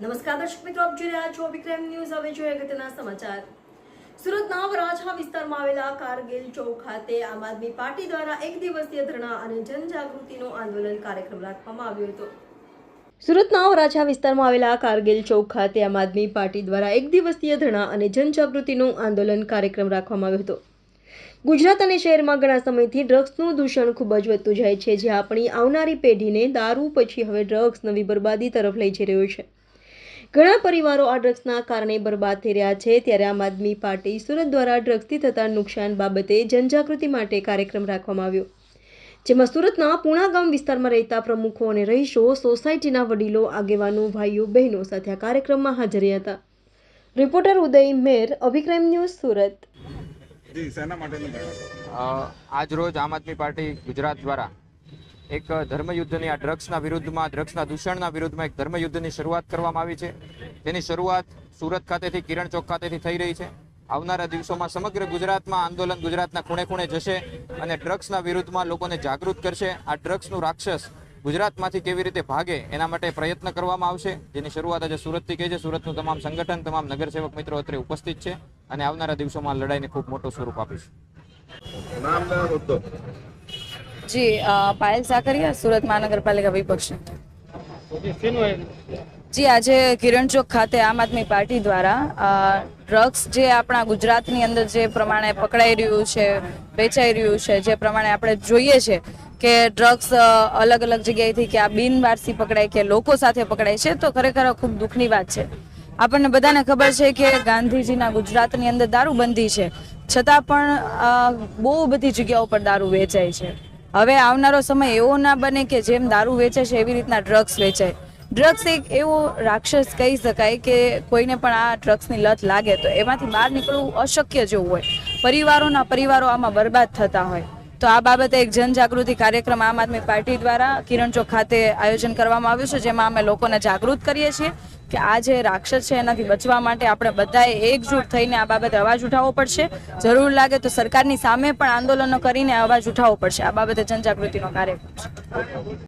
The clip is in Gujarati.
નમસ્કાર દર્શક મિત્રો, આપ જોઈ રહ્યા છો વિક્રમ ન્યૂઝ। હવે જોઈએ અગત્યના સમાચાર। સુરતના વરાછા વિસ્તારમાં આવેલા કારગિલ ચોક ખાતે આમ આદમી પાર્ટી દ્વારા એક દિવસીય ધરણા અને જનજાગૃતિનો આંદોલન કાર્યક્રમ રાખવામાં આવ્યો હતો। સુરતના વરાછા વિસ્તારમાં આવેલા કારગિલ ચોક ખાતે આમ આદમી પાર્ટી દ્વારા એક દિવસીય ધરણા અને જનજાગૃતિનો આંદોલન કાર્યક્રમ રાખવામાં આવ્યો હતો। ગુજરાત અને શહેરમાં ઘણા સમયથી ડ્રગ્સનું દૂષણ ખૂબ જ વધતું જાય છે, જે આપણી આવનારી પેઢીને દારૂ પછી હવે ડ્રગ્સ નવી બરબાદી તરફ લઈ જઈ રહ્યો છે। ઘણા પરિવારો આ ડ્રગ્સના કારણે બરબાદ થઈ રહ્યા છે, ત્યારે આમ આદમી પાર્ટી સુરત દ્વારા ડ્રગ્સથી થતા નુકસાન બાબતે જનજાગૃતિ માટે કાર્યક્રમ રાખવામાં આવ્યો, જેમાં સુરતના પૂણા ગામ વિસ્તારમાં રહેતા પ્રમુખો અને રહીશો, સોસાયટીના વડીલો, આગેવાનો, ભાઈઓ બહેનો સાથે આ કાર્યક્રમમાં હાજર રહ્યા હતા। રિપોર્ટર ઉદય મેર, અભિક્રાઇમ ન્યૂઝ, સુરત। આજ રોજ આમ આદમી પાર્ટી ગુજરાત દ્વારા એક ધર્મયુદ્ધની આ ડ્રગ્સના વિરુદ્ધમાં, ડ્રગ્સના દૂષણના વિરુદ્ધમાં એક ધર્મયુદ્ધની શરૂઆત કરવામાં આવી છે। તેની શરૂઆત સુરત ખાતેથી, કિરણ ચોક ખાતેથી થઈ રહી છે। આવનારા દિવસોમાં સમગ્ર ગુજરાતમાં આંદોલન ગુજરાતના ખૂણે ખૂણે જશે અને ડ્રગ્સના વિરુદ્ધમાં લોકોને જાગૃત કરશે। આ ડ્રગ્સનું રાક્ષસ ગુજરાતમાંથી કેવી રીતે ભાગે એના માટે પ્રયત્ન કરવામાં આવશે, જેની શરૂઆત આજે સુરતથી કહી છે। સુરતનું તમામ સંગઠન, તમામ નગરસેવક મિત્રો અત્રે ઉપસ્થિત છે અને આવનારા દિવસોમાં લડાઈને ખૂબ મોટું સ્વરૂપ આપીશું। જી, પાયલ સાકરિયા, સુરત મહાનગરપાલિકા વિપક્ષ। જી, આજે કિરણ ચોક ખાતે આમ આદમી પાર્ટી દ્વારા ડ્રગ્સ જે આપણા ગુજરાતની અંદર જે પ્રમાણે પકડાઈ રહ્યું છે, વેચાઈ રહ્યું છે, જે પ્રમાણે આપણે જોઈએ છે કે ડ્રગ્સ અલગ અલગ જગ્યાએથી કે આ બિનવારસી પકડાય કે લોકો સાથે પકડાય છે, તો ખરેખર ખૂબ દુઃખની વાત છે। આપણને બધાને ખબર છે કે ગાંધીજીના ગુજરાતની અંદર દારૂબંધી છે, છતાં પણ બહુ બધી જગ્યાઓ પર દારૂ વેચાય છે। હવે આવનારો સમય એવો ના બને કે જેમ દારૂ વેચે છે એવી રીતના ડ્રગ્સ વેચાય। ડ્રગ્સ એક એવો રાક્ષસ કહી શકાય કે કોઈને પણ આ ડ્રગ્સની લત લાગે તો એમાંથી બહાર નીકળવું અશક્ય જેવું હોય, પરિવારો આમાં બરબાદ થતા હોય। તો આ બાબતે એક જનજાગૃતિ કાર્યક્રમ આમ આદમી પાર્ટી દ્વારા કિરણ ચોક ખાતે આયોજન કરવામાં આવ્યું છે, જેમાં અમે લોકોને જાગૃત કરીએ છીએ કે આ જે રાક્ષસ છે એનાથી બચવા માટે આપણે બધાએ એકજૂટ થઈને આ બાબતે અવાજ ઉઠાવવો પડશે। જરૂર લાગે તો સરકારની સામે પણ આંદોલનો કરીને અવાજ ઉઠાવવો પડશે। આ બાબતે જનજાગૃતિનો કાર્યક્રમ છે।